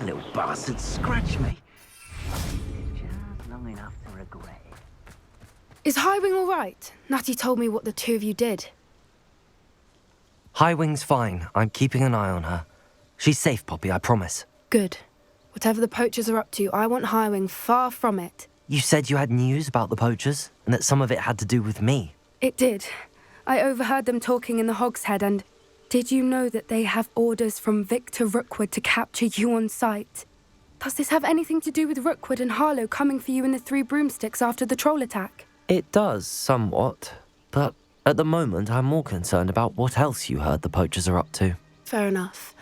Little bastard scratched me. Just long enough to regret it. Is Highwing all right? Natty told me what the two of you did. Highwing's fine. I'm keeping an eye on her. She's safe, Poppy, I promise. Good. Whatever the poachers are up to, I want Highwing far from it. You said you had news about the poachers, and that some of it had to do with me. It did. I overheard them talking in the Hogshead, and did you know that they have orders from Victor Rookwood to capture you on sight? Does this have anything to do with Rookwood and Harlow coming for you in the Three Broomsticks after the troll attack? It does, somewhat. But at the moment, I'm more concerned about what else you heard the poachers are up to. Fair enough.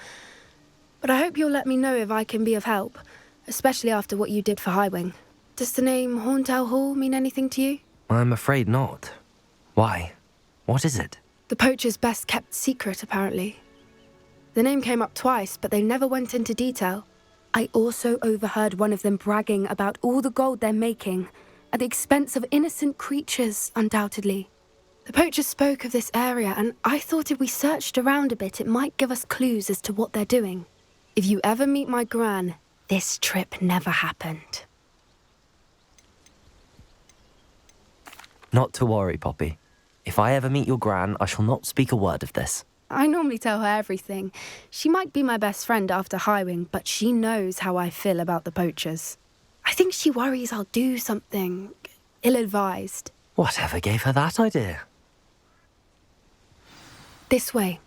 But I hope you'll let me know if I can be of help, especially after what you did for Highwing. Does the name Horntail Hall mean anything to you? I'm afraid not. Why? What is it? The poacher's best-kept secret, apparently. The name came up twice, but they never went into detail. I also overheard one of them bragging about all the gold they're making, at the expense of innocent creatures, undoubtedly. The poacher spoke of this area, and I thought if we searched around a bit, it might give us clues as to what they're doing. If you ever meet my gran, this trip never happened. Not to worry, Poppy. If I ever meet your gran, I shall not speak a word of this. I normally tell her everything. She might be my best friend after Highwing, but she knows how I feel about the poachers. I think she worries I'll do something ill-advised. Whatever gave her that idea? This way.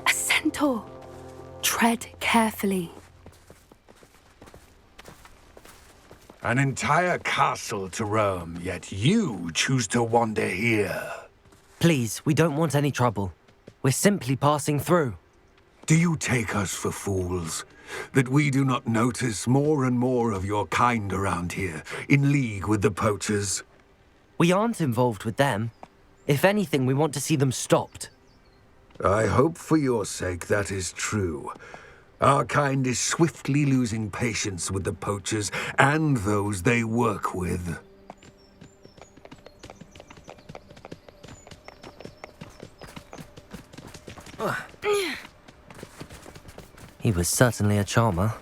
A centaur. Tread carefully. An entire castle to roam, yet you choose to wander here. Please, we don't want any trouble. We're simply passing through. Do you take us for fools? That we do not notice more and more of your kind around here, in league with the poachers? We aren't involved with them. If anything, we want to see them stopped. I hope for your sake that is true. Our kind is swiftly losing patience with the poachers and those they work with. He was certainly a charmer.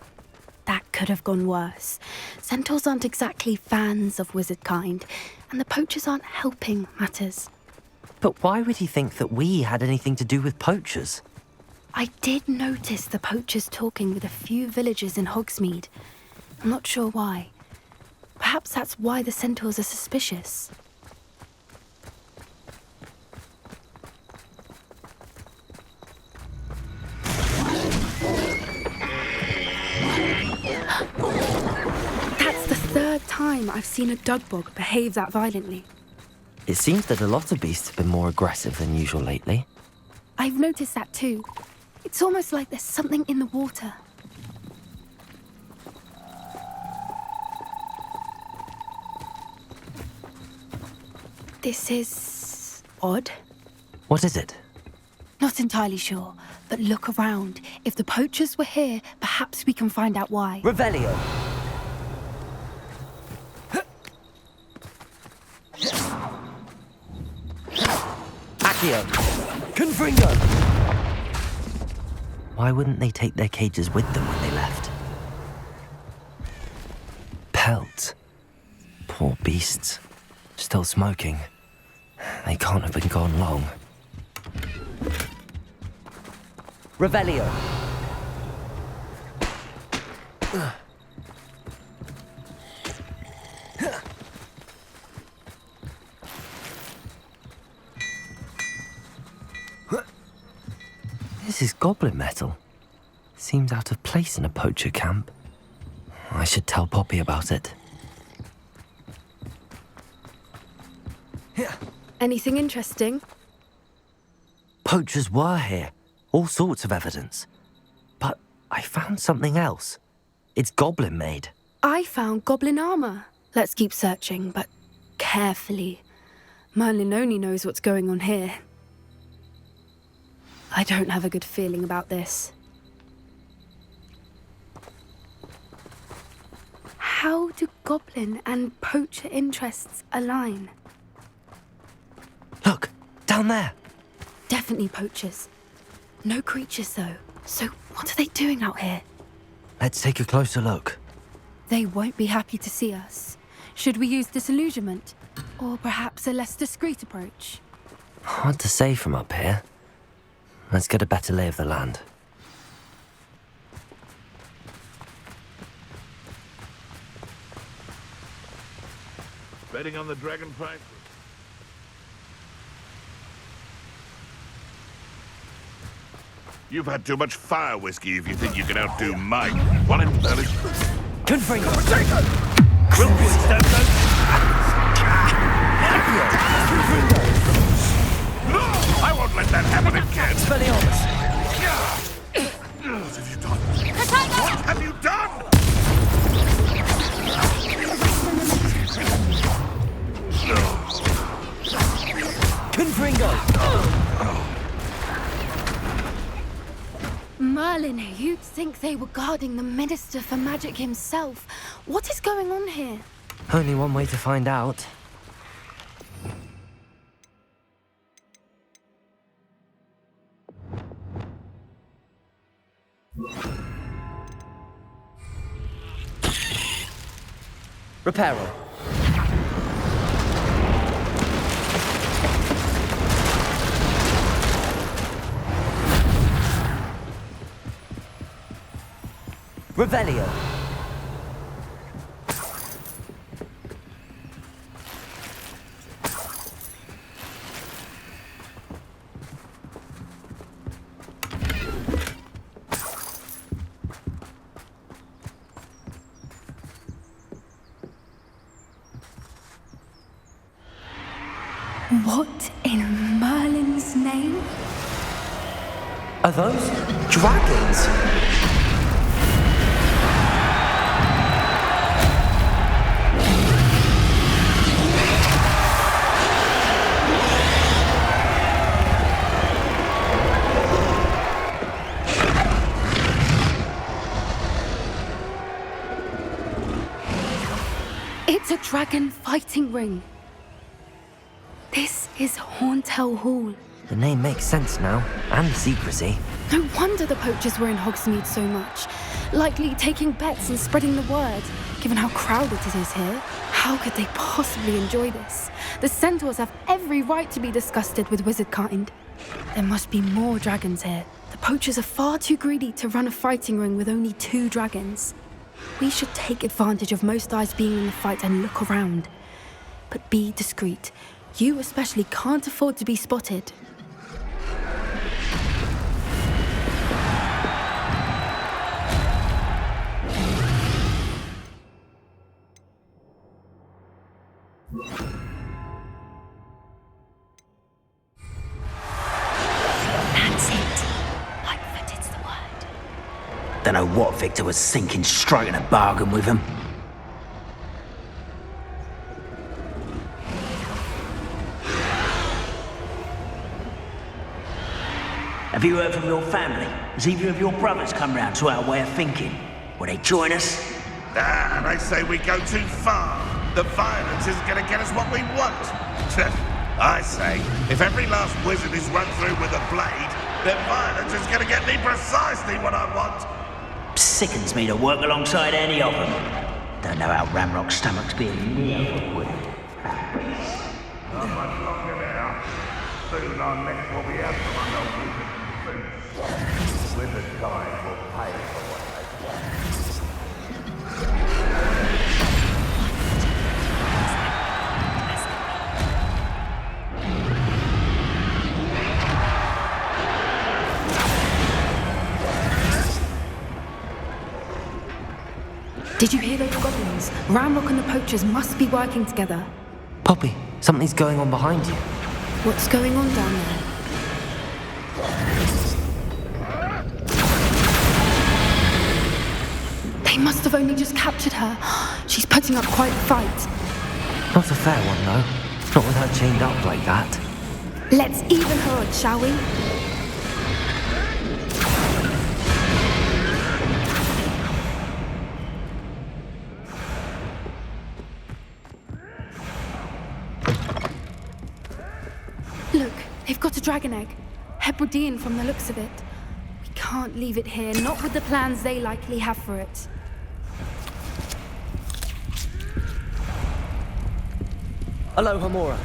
That could have gone worse. Centaurs aren't exactly fans of wizard kind, and the poachers aren't helping matters. But why would he think that we had anything to do with poachers? I did notice the poachers talking with a few villagers in Hogsmeade. I'm not sure why. Perhaps that's why the centaurs are suspicious. That's the third time I've seen a dugbog behave that violently. It seems that a lot of beasts have been more aggressive than usual lately. I've noticed that too. It's almost like there's something in the water. This is odd. What is it? Not entirely sure, but look around. If the poachers were here, perhaps we can find out why. Revelio! Accio! Confringo! Why wouldn't they take their cages with them when they left? Pelt. Poor beasts. Still smoking. They can't have been gone long. Revelio! This is goblin metal. Seems out of place in a poacher camp. I should tell Poppy about it. Anything interesting? Poachers were here. All sorts of evidence. But I found something else. It's goblin made. I found goblin armor. Let's keep searching, but carefully. Merlin only knows what's going on here. I don't have a good feeling about this. How do goblin and poacher interests align? Look, down there. Definitely poachers. No creatures, though. So what are they doing out here? Let's take a closer look. They won't be happy to see us. Should we use disillusionment? Or perhaps a less discreet approach? Hard to say from up here. Let's get a better lay of the land. Betting on the dragon price? You've had too much fire whiskey if you think you can outdo Mike. One in belly. Gryffindor! I won't let that happen again. What have you done? What have you done? Merlin, you'd think they were guarding the Minister for Magic himself. What is going on here? Only one way to find out. Reparo. Revelio. What in Merlin's name? Are those dragons? It's a dragon fighting ring. This is Hauntel Hall. The name makes sense now, and the secrecy. No wonder the poachers were in Hogsmeade so much. Likely taking bets and spreading the word, given how crowded it is here. How could they possibly enjoy this? The centaurs have every right to be disgusted with wizard kind. There must be more dragons here. The poachers are far too greedy to run a fighting ring with only 2 dragons. We should take advantage of most eyes being in the fight and look around. But be discreet. You especially can't afford to be spotted. That's it. Lightfooted's the word. Don't know what Victor was thinking, striking a bargain with him. Have you heard from your family? Has either of your brothers come round to our way of thinking? Will they join us? And I say we go too far. The violence isn't going to get us what we want. I say, if every last wizard is run through with a blade, then violence is going to get me precisely what I want. Sickens me to work alongside any of them. Don't know how Ramrock's stomach's being near with. Not much longer now. Soon our necks will be out from under wizard boots. Wizard kind will pay for what they've done. Did you hear those goblins? Ramrock and the poachers must be working together. Poppy, something's going on behind you. What's going on down there? They must have only just captured her. She's putting up quite a fight. Not a fair one, though. Not with her chained up like that. Let's even her odds, shall we? got a dragon egg. Hebridean from the looks of it. We can't leave it here, not with the plans they likely have for it. Hello, Hamora.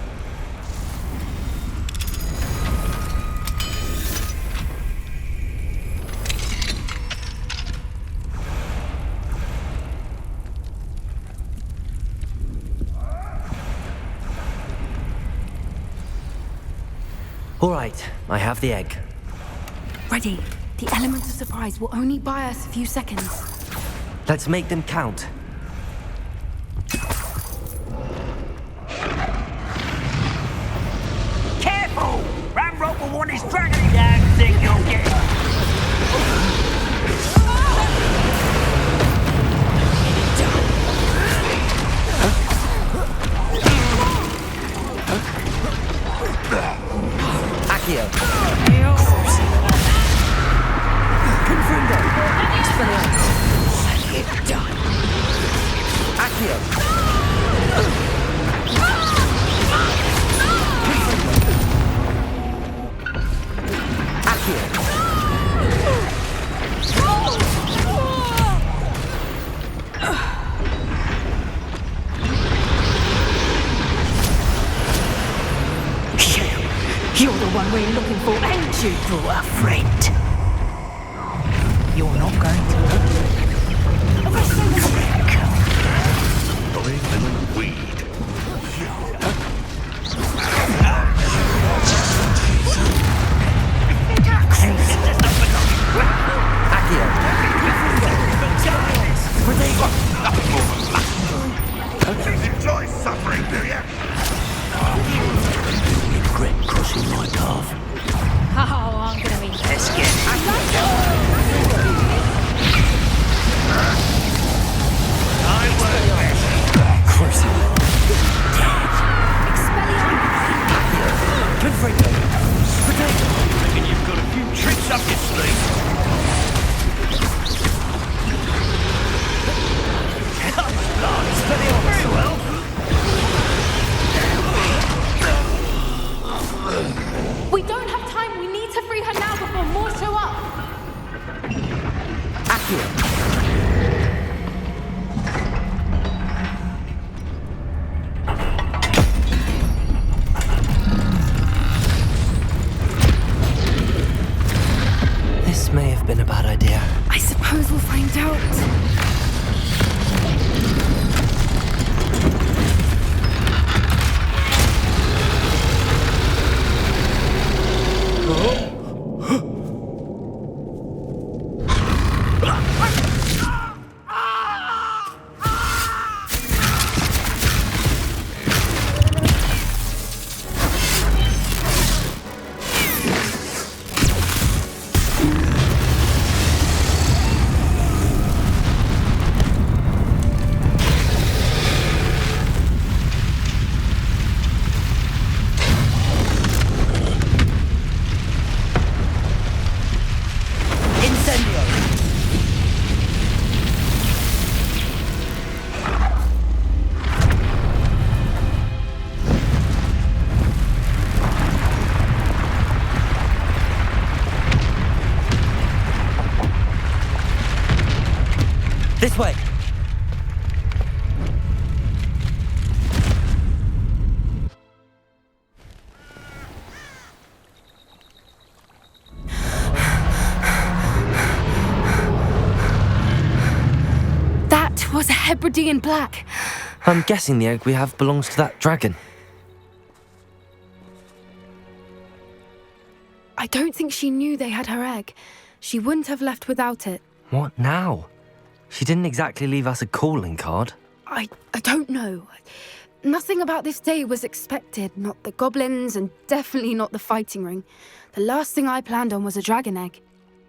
All right, I have the egg. Ready. The element of surprise will only buy us a few seconds. Let's make them count. Careful! Ramrock will want his dragon down, think you'll get it. Accio. Gryffindor. Expelliarmus. Done. Accio. You're the one we're looking for, ain't you, poor friend? You're not going to look. Boy, lemon weed. Enjoy suffering, do you? Regret crossing my path. Oh, I'm gonna be. Let's get I work better. Crossing. Reckon you've got a few tricks up your sleeve. Very well. We don't have time. We need to free her now before more show up. This may have been a bad idea. I suppose we'll find out. This way. That was a Hebridean black. I'm guessing the egg we have belongs to that dragon. I don't think she knew they had her egg. She wouldn't have left without it. What now? She didn't exactly leave us a calling card. I don't know. Nothing about this day was expected. Not the goblins, and definitely not the fighting ring. The last thing I planned on was a dragon egg.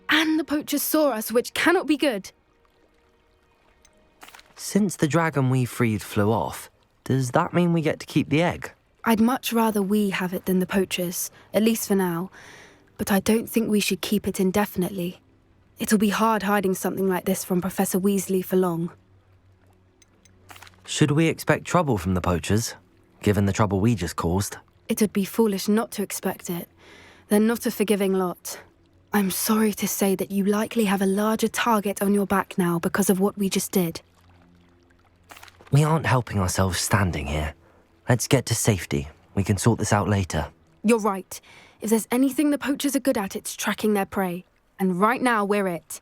And the poachers saw us, which cannot be good. Since the dragon we freed flew off, does that mean we get to keep the egg? I'd much rather we have it than the poachers, at least for now. But I don't think we should keep it indefinitely. It'll be hard hiding something like this from Professor Weasley for long. Should we expect trouble from the poachers, given the trouble we just caused? It would be foolish not to expect it. They're not a forgiving lot. I'm sorry to say that you likely have a larger target on your back now because of what we just did. We aren't helping ourselves standing here. Let's get to safety. We can sort this out later. You're right. If there's anything the poachers are good at, it's tracking their prey. And right now, we're it.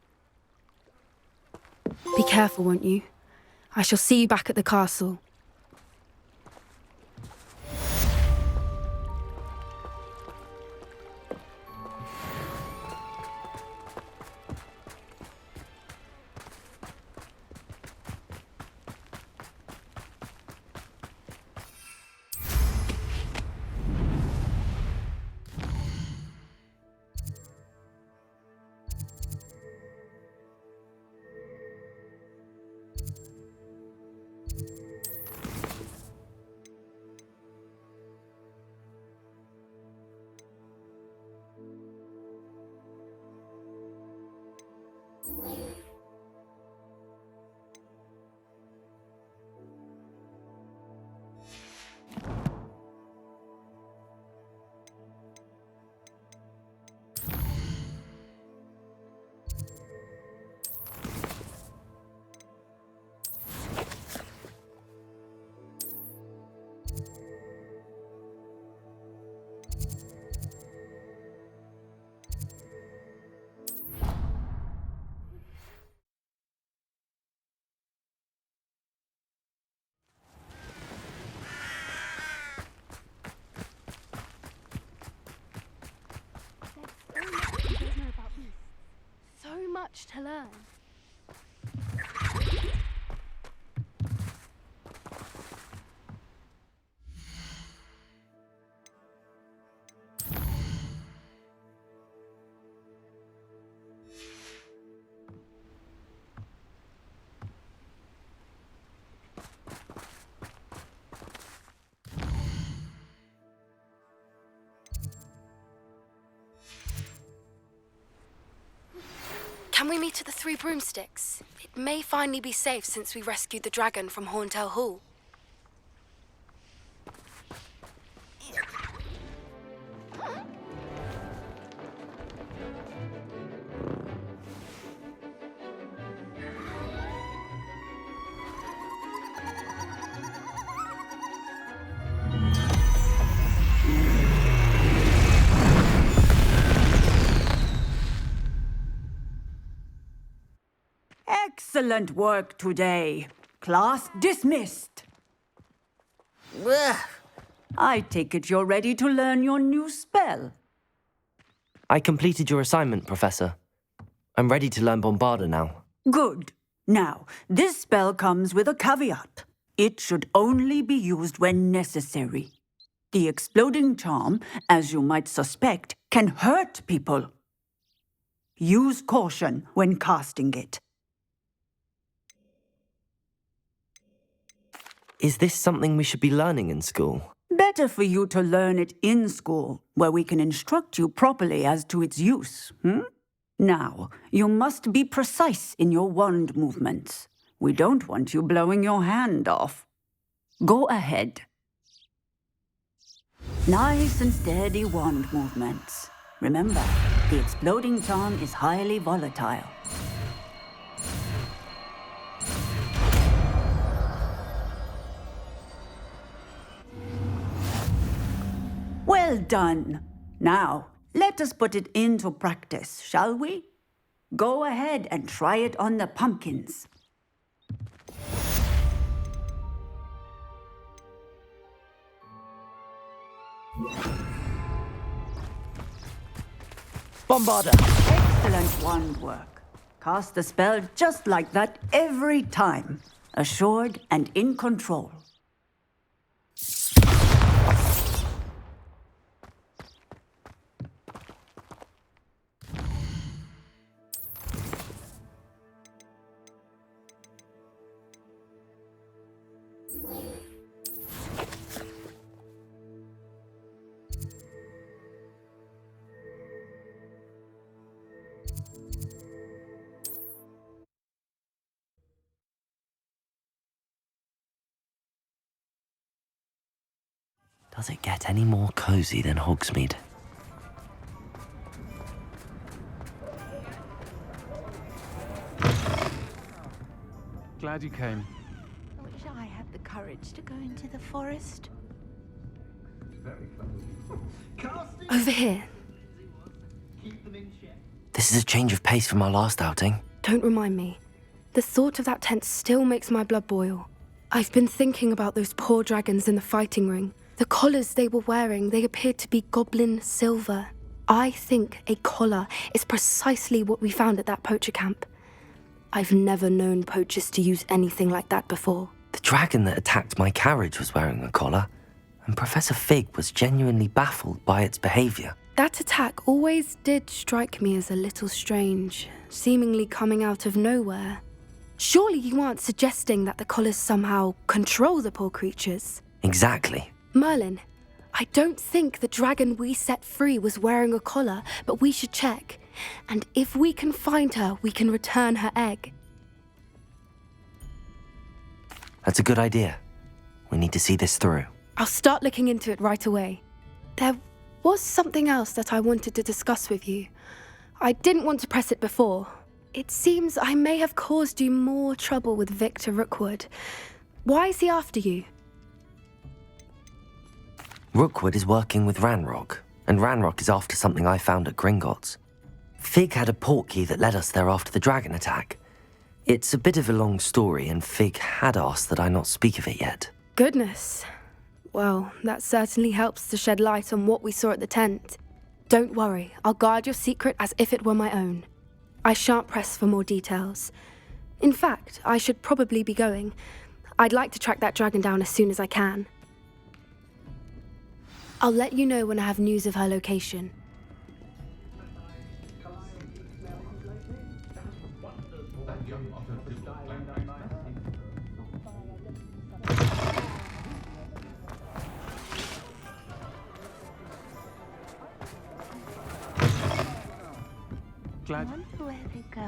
Be careful, won't you? I shall see you back at the castle. So much to learn. Can we meet at the Three Broomsticks? It may finally be safe since we rescued the dragon from Horntail Hall. Excellent work today. Class dismissed. I take it you're ready to learn your new spell. I completed your assignment, Professor. I'm ready to learn Bombarda now. Good. Now, this spell comes with a caveat. It should only be used when necessary. The exploding charm, as you might suspect, can hurt people. Use caution when casting it. Is this something we should be learning in school? Better for you to learn it in school, where we can instruct you properly as to its use. Now, you must be precise in your wand movements. We don't want you blowing your hand off. Go ahead. Nice and steady wand movements. Remember, the exploding charm is highly volatile. Well done. Now, let us put it into practice, shall we? Go ahead and try it on the pumpkins. Bombarda! Excellent wand work. Cast the spell just like that every time. Assured and in control. Does it get any more cozy than Hogsmeade? glad you came. I wish I had the courage to go into the forest. Over here. This is a change of pace from our last outing. Don't remind me. The thought of that tent still makes my blood boil. I've been thinking about those poor dragons in the fighting ring. The collars they were wearing, they appeared to be goblin silver. I think a collar is precisely what we found at that poacher camp. I've never known poachers to use anything like that before. The dragon that attacked my carriage was wearing a collar, and Professor Fig was genuinely baffled by its behavior. That attack always did strike me as a little strange, seemingly coming out of nowhere. Surely you aren't suggesting that the collars somehow control the poor creatures? Exactly. Merlin, I don't think the dragon we set free was wearing a collar, but we should check. And if we can find her, we can return her egg. That's a good idea. We need to see this through. I'll start looking into it right away. There was something else that I wanted to discuss with you. I didn't want to press it before. It seems I may have caused you more trouble with Victor Rookwood. Why is he after you? Rookwood is working with Ranrock, and Ranrock is after something I found at Gringotts. Fig had a portkey that led us there after the dragon attack. It's a bit of a long story, and Fig had asked that I not speak of it yet. Goodness. Well, that certainly helps to shed light on what we saw at the tent. Don't worry, I'll guard your secret as if it were my own. I shan't press for more details. In fact, I should probably be going. I'd like to track that dragon down as soon as I can. I'll let you know when I have news of her location. I wonder where they go.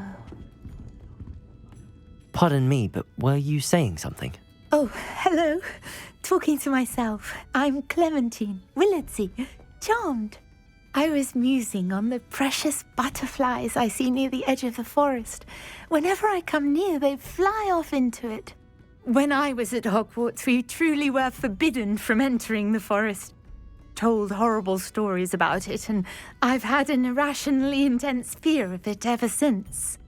Pardon me, but were you saying something? Oh, hello. Talking to myself. I'm Clementine Willardsey. Charmed. I was musing on the precious butterflies I see near the edge of the forest. Whenever I come near, they fly off into it. When I was at Hogwarts, we truly were forbidden from entering the forest. Told horrible stories about it, and I've had an irrationally intense fear of it ever since.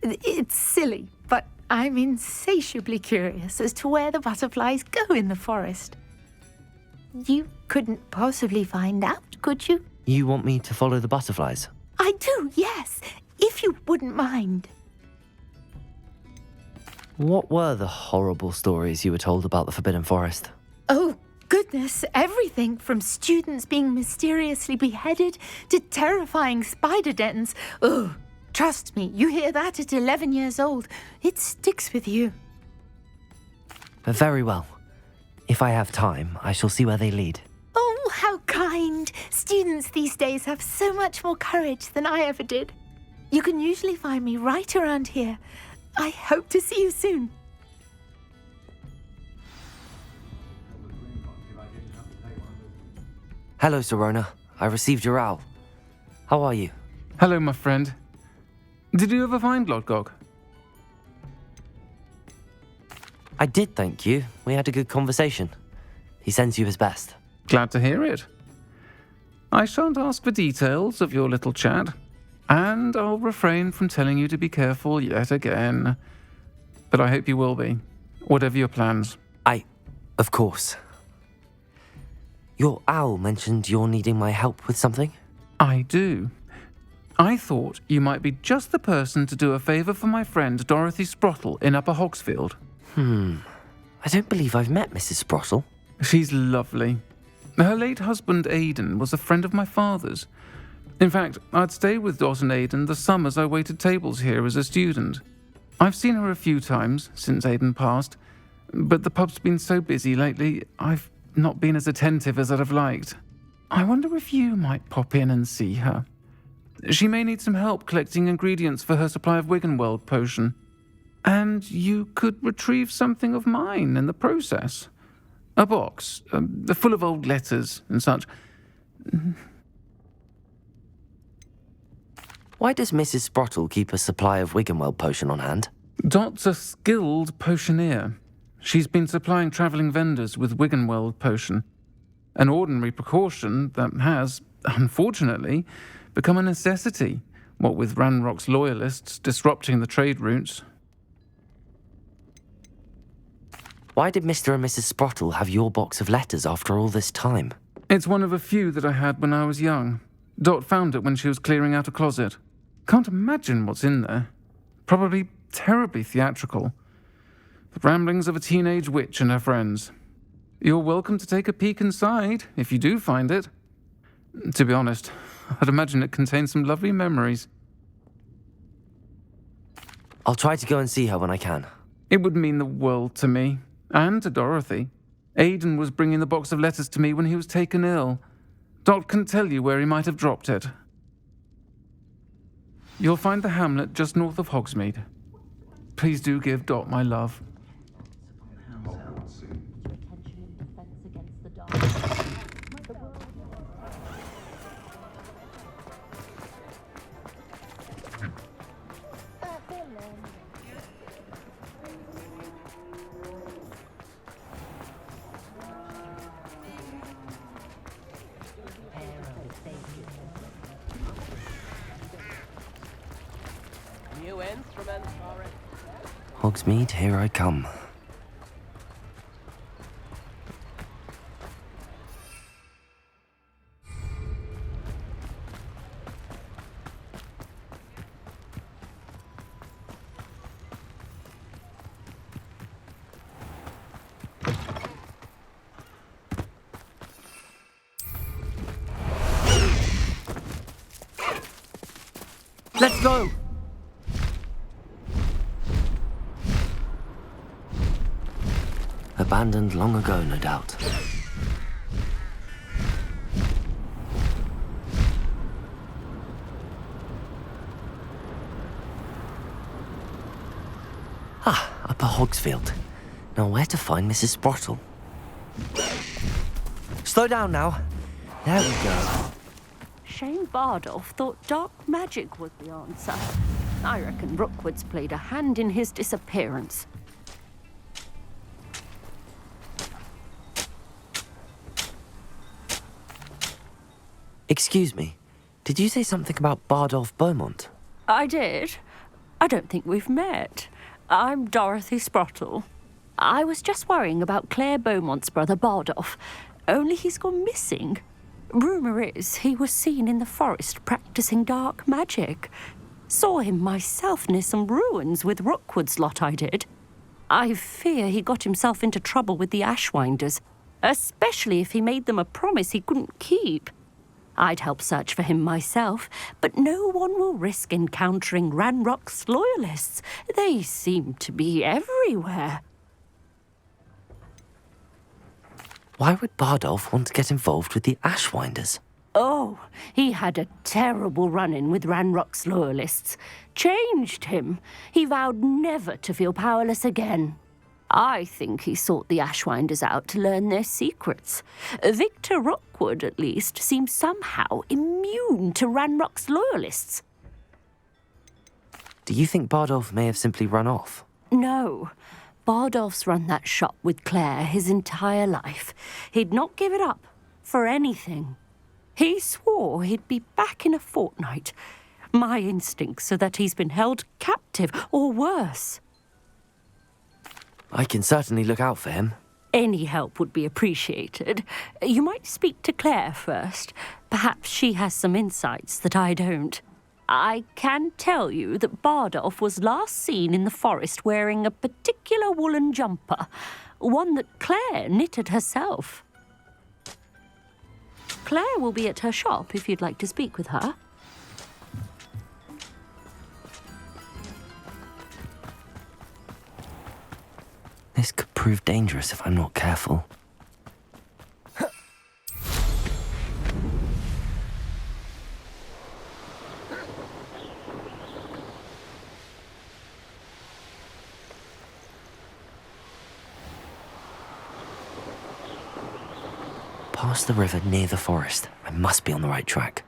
It's silly, but I'm insatiably curious as to where the butterflies go in the forest. You couldn't possibly find out, could you? You want me to follow the butterflies? I do, yes, if you wouldn't mind. What were the horrible stories you were told about the Forbidden Forest? Oh, goodness, everything from students being mysteriously beheaded to terrifying spider dens. Oh, trust me, you hear that at 11 years old. It sticks with you. Very well. If I have time, I shall see where they lead. Oh, how kind. Students these days have so much more courage than I ever did. You can usually find me right around here. I hope to see you soon. Hello, Serona. I received your owl. How are you? Hello, my friend. Did you ever find Lodgok? I did, thank you. We had a good conversation. He sends you his best. Glad to hear it. I shan't ask for details of your little chat, and I'll refrain from telling you to be careful yet again. But I hope you will be, whatever your plans. Of course. Your owl mentioned you're needing my help with something? I do. I thought you might be just the person to do a favour for my friend Dorothy Sprottle in Upper Hogsfield. I don't believe I've met Mrs. Sprottle. She's lovely. Her late husband Aidan was a friend of my father's. In fact, I'd stayed with Dot and Aidan the summers I waited tables here as a student. I've seen her a few times since Aidan passed, but the pub's been so busy lately, I've not been as attentive as I'd have liked. I wonder if you might pop in and see her. She may need some help collecting ingredients for her supply of Wiggenweld potion. And you could retrieve something of mine in the process. A box, full of old letters and such. Why does Mrs. Sprottle keep a supply of Wiggenweld potion on hand? Dot's a skilled potioneer. She's been supplying travelling vendors with Wiggenweld potion, an ordinary precaution that has, unfortunately, become a necessity, what with Ranrock's loyalists disrupting the trade routes. Why did Mr. and Mrs. Sprottle have your box of letters after all this time? It's one of a few that I had when I was young. Dot found it when she was clearing out a closet. Can't imagine what's in there. Probably terribly theatrical. The ramblings of a teenage witch and her friends. You're welcome to take a peek inside, if you do find it. To be honest, I'd imagine it contains some lovely memories. I'll try to go and see her when I can. It would mean the world to me, and to Dorothy. Aidan was bringing the box of letters to me when he was taken ill. Dot can tell you where he might have dropped it. You'll find the hamlet just north of Hogsmeade. Please do give Dot my love. Hogsmeade, here I come. Let's go! Abandoned long ago, no doubt. Upper Hogsfield. Now where to find Mrs. Sprottle? Slow down now. There we go. Shane Bardolph thought dark magic was the answer. I reckon Rookwood's played a hand in his disappearance. Excuse me, did you say something about Bardolph Beaumont? I did. I don't think we've met. I'm Dorothy Sprottle. I was just worrying about Claire Beaumont's brother Bardolph, only he's gone missing. Rumour is he was seen in the forest practicing dark magic. Saw him myself near some ruins with Rookwood's lot I did. I fear he got himself into trouble with the Ashwinders, especially if he made them a promise he couldn't keep. I'd help search for him myself, but no one will risk encountering Ranrock's loyalists. They seem to be everywhere. Why would Bardolph want to get involved with the Ashwinders? Oh, he had a terrible run-in with Ranrock's loyalists. Changed him. He vowed never to feel powerless again. I think he sought the Ashwinders out to learn their secrets. Victor Rookwood, at least, seems somehow immune to Ranrock's loyalists. Do you think Bardolph may have simply run off? No. Bardolph's run that shop with Claire his entire life. He'd not give it up for anything. He swore he'd be back in a fortnight. My instincts are that he's been held captive, or worse. I can certainly look out for him. Any help would be appreciated. You might speak to Claire first. Perhaps she has some insights that I don't. I can tell you that Bardolph was last seen in the forest wearing a particular woolen jumper, one that Claire knitted herself. Claire will be at her shop if you'd like to speak with her. This could prove dangerous if I'm not careful. Past the river near the forest. I must be on the right track.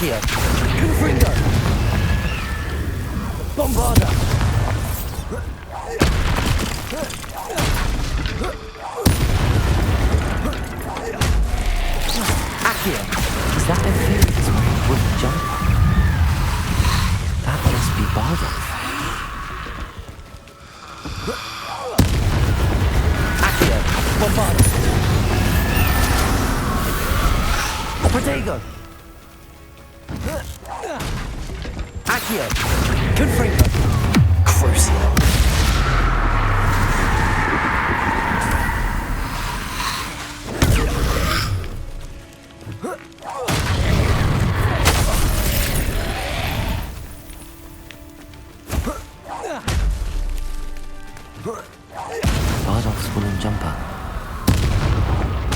Accio! Gryffindor! Bombarda! Accio! Is that Ophelia wearing a wooden jumper? That must be Bardolph. Accio! Bombarda! Protego! Accio! Confringo! Crucial! Bardolph's woolen jumper.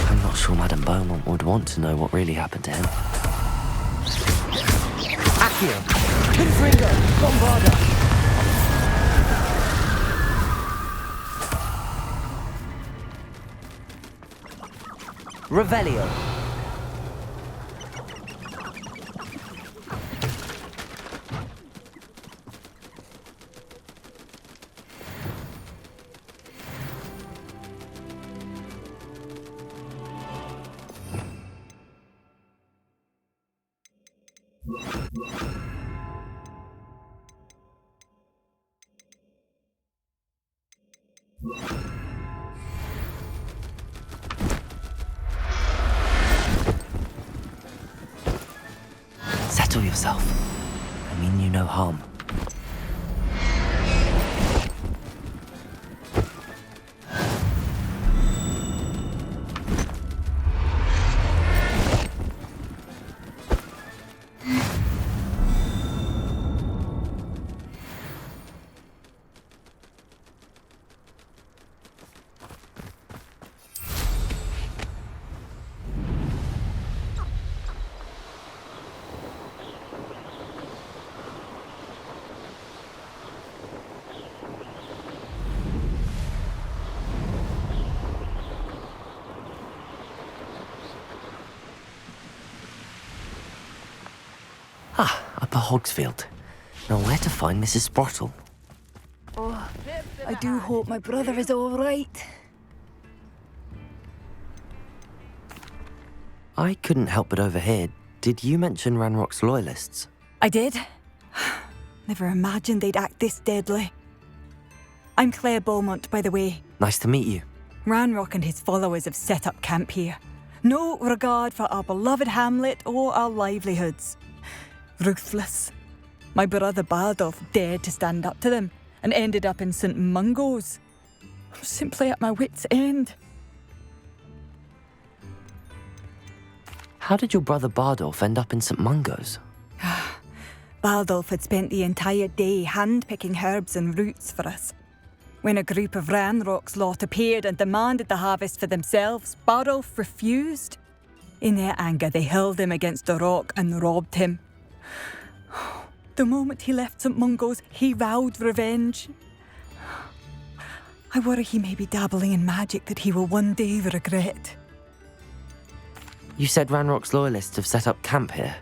I'm not sure Madame Beaumont would want to know what really happened to him. Accio! Confringo! Bombarda! Revelio! Settle yourself. I mean you no harm. Upper Hogsfield. Now where to find Mrs. Sprottle? Oh, I do hope my brother is all right. I couldn't help but overhear. Did you mention Ranrock's loyalists? I did. Never imagined they'd act this deadly. I'm Claire Beaumont, by the way. Nice to meet you. Ranrock and his followers have set up camp here. No regard for our beloved hamlet or our livelihoods. Ruthless. My brother Bardolph dared to stand up to them and ended up in St. Mungo's. I'm simply at my wit's end. How did your brother Bardolph end up in St. Mungo's? Bardolph had spent the entire day hand-picking herbs and roots for us. When a group of Ranrock's lot appeared and demanded the harvest for themselves, Bardolph refused. In their anger, they hurled him against a rock and robbed him. The moment he left St. Mungo's, he vowed revenge. I worry he may be dabbling in magic that he will one day regret. You said Ranrock's loyalists have set up camp here.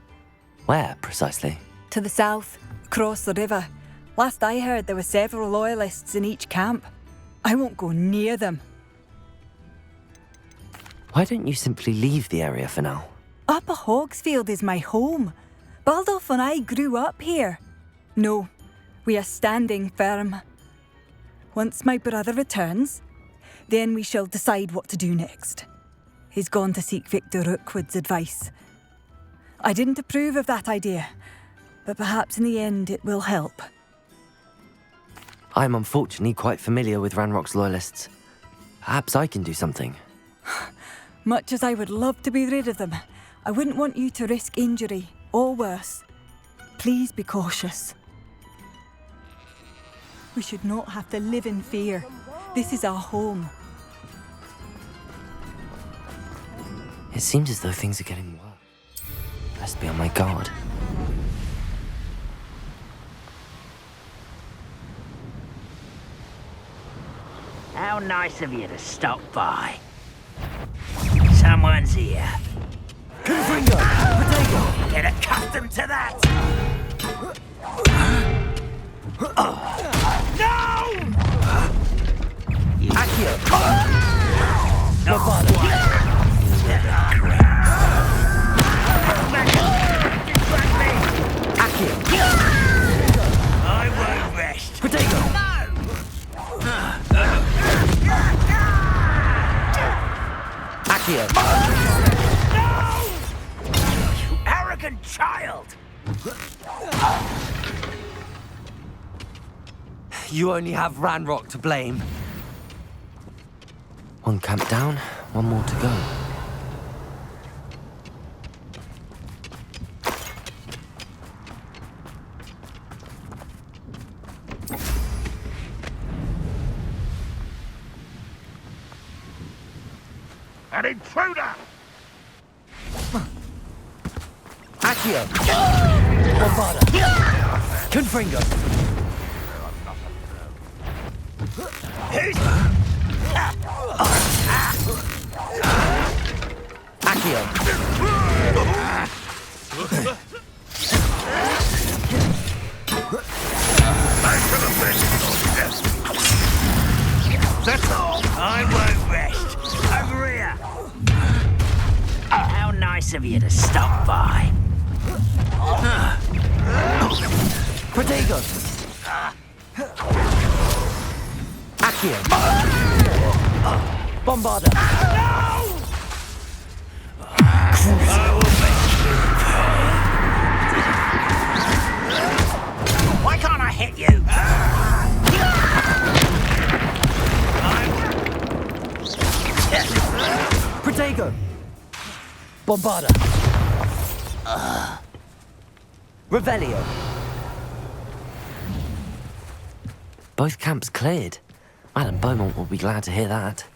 Where, precisely? To the south, across the river. Last I heard, there were several loyalists in each camp. I won't go near them. Why don't you simply leave the area for now? Upper Hogsfield is my home. Bardolph and I grew up here. No, we are standing firm. Once my brother returns, then we shall decide what to do next. He's gone to seek Victor Rookwood's advice. I didn't approve of that idea, but perhaps in the end it will help. I'm unfortunately quite familiar with Ranrock's loyalists. Perhaps I can do something. Much as I would love to be rid of them, I wouldn't want you to risk injury, or worse. Please be cautious. We should not have to live in fear. This is our home. It seems as though things are getting worse. Best be on my guard. How nice of you to stop by. Someone's here. Confringo! Protego! Get accustomed to that! No! Accio! Accio! I won't rest. Protego! Accio! You arrogant child! You only have Ranrock to blame. One camp down, one more to go. An intruder! Accio! Bombarda! Confringo! Accio! That's all. I won't rest. Over here. How nice of you to stop by. Protego! Accio! Bombarda! Why can't I hit you? Protego! Bombarda! Revelio! Both camps cleared. Madame Beaumont will be glad to hear that.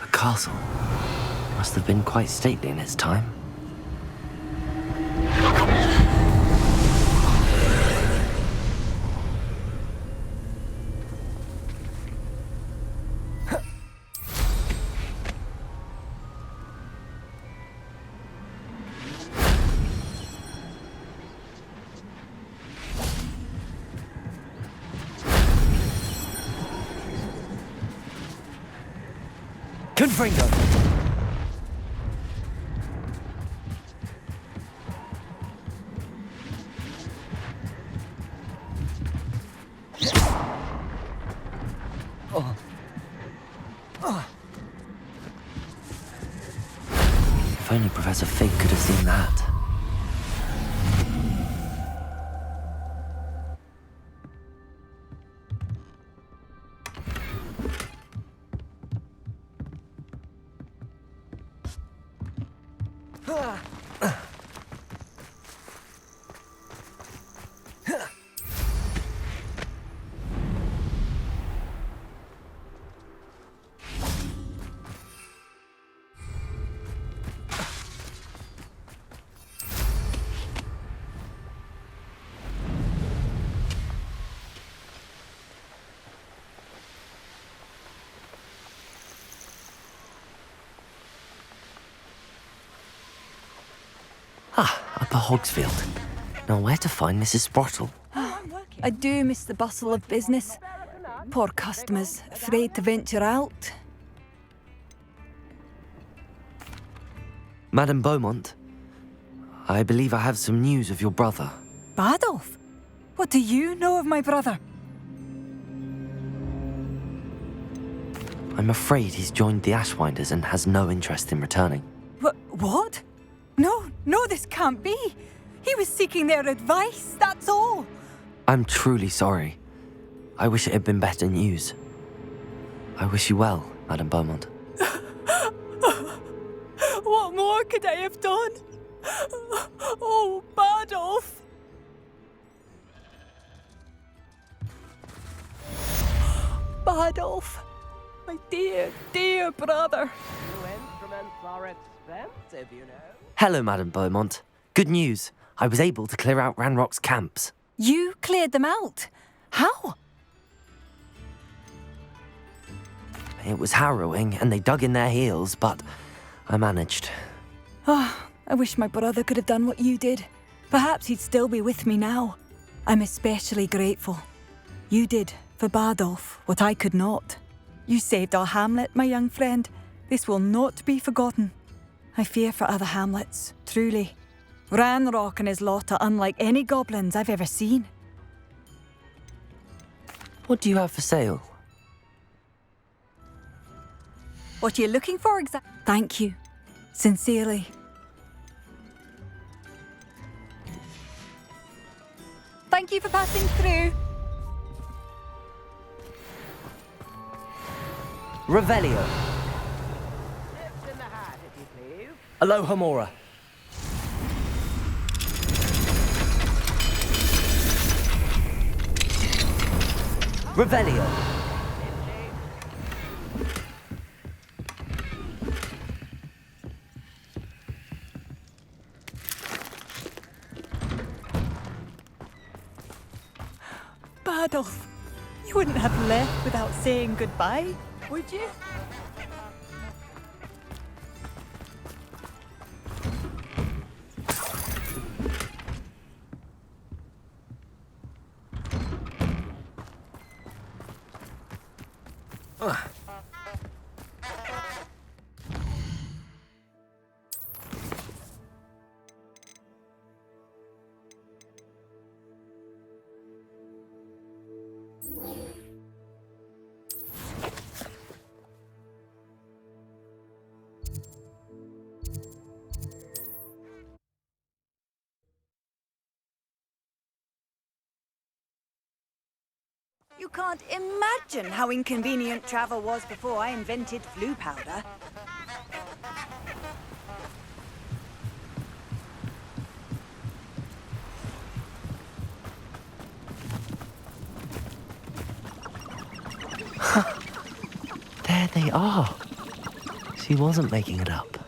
A castle. Must have been quite stately in its time. Confringo! If only Professor Fig could have seen that. Upper Hogsfield. Now where to find Mrs. Sprottle? I do miss the bustle of business. Poor customers, afraid to venture out. Madame Beaumont, I believe I have some news of your brother. Badolf? What do you know of my brother? I'm afraid he's joined the Ashwinders and has no interest in returning. What? No, this can't be. He was seeking their advice, that's all. I'm truly sorry. I wish it had been better news. I wish you well, Madame Beaumont. What more could I have done? Oh, Badolf. Badolf, my dear, dear brother. Hello, Madame Beaumont. Good news. I was able to clear out Ranrock's camps. You cleared them out? How? It was harrowing, and they dug in their heels, but I managed. Oh, I wish my brother could have done what you did. Perhaps he'd still be with me now. I'm especially grateful. You did, for Bardolph, what I could not. You saved our hamlet, my young friend. This will not be forgotten. I fear for other hamlets, truly. Ranrock and his lot are unlike any goblins I've ever seen. What do you have for sale? What are you looking for exactly? Thank you. Sincerely. Thank you for passing through. Revelio. Aloha Mora. Revelio. Bardolph, you wouldn't have left without saying goodbye, would you? You can't imagine how inconvenient travel was before I invented flu powder. There they are. She wasn't making it up.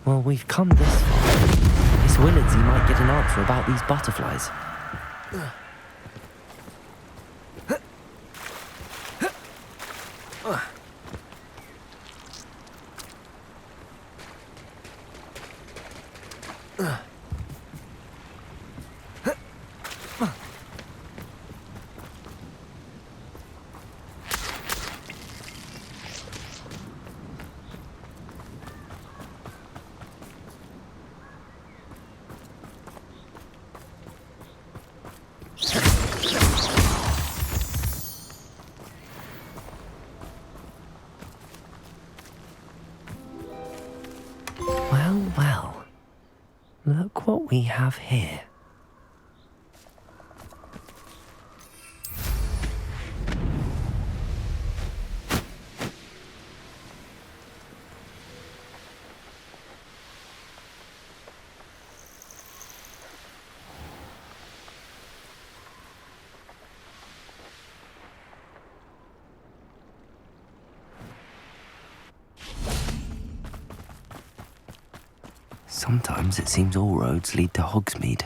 Well, we've come this far. Miss Willardsy might get an answer about these butterflies. Well, look what we have here. Sometimes it seems all roads lead to Hogsmeade.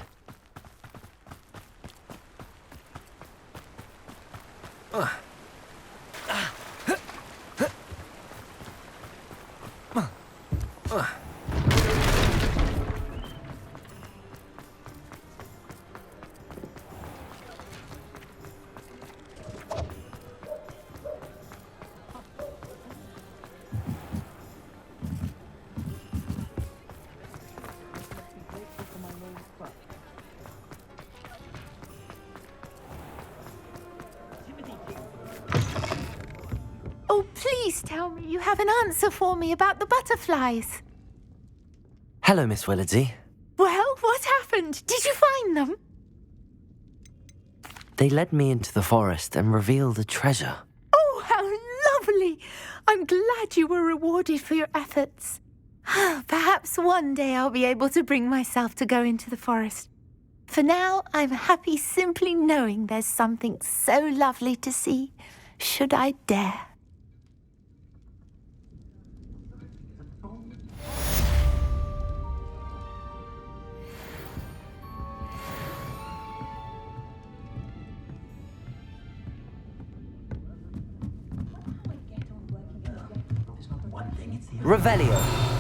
Oh, please tell me you have an answer for me about the butterflies. Hello, Miss Willardsy. Well, what happened? Did you find them? They led me into the forest and revealed a treasure. Oh, how lovely! I'm glad you were rewarded for your efforts. Perhaps one day I'll be able to bring myself to go into the forest. For now, I'm happy simply knowing there's something so lovely to see, should I dare. Revelio.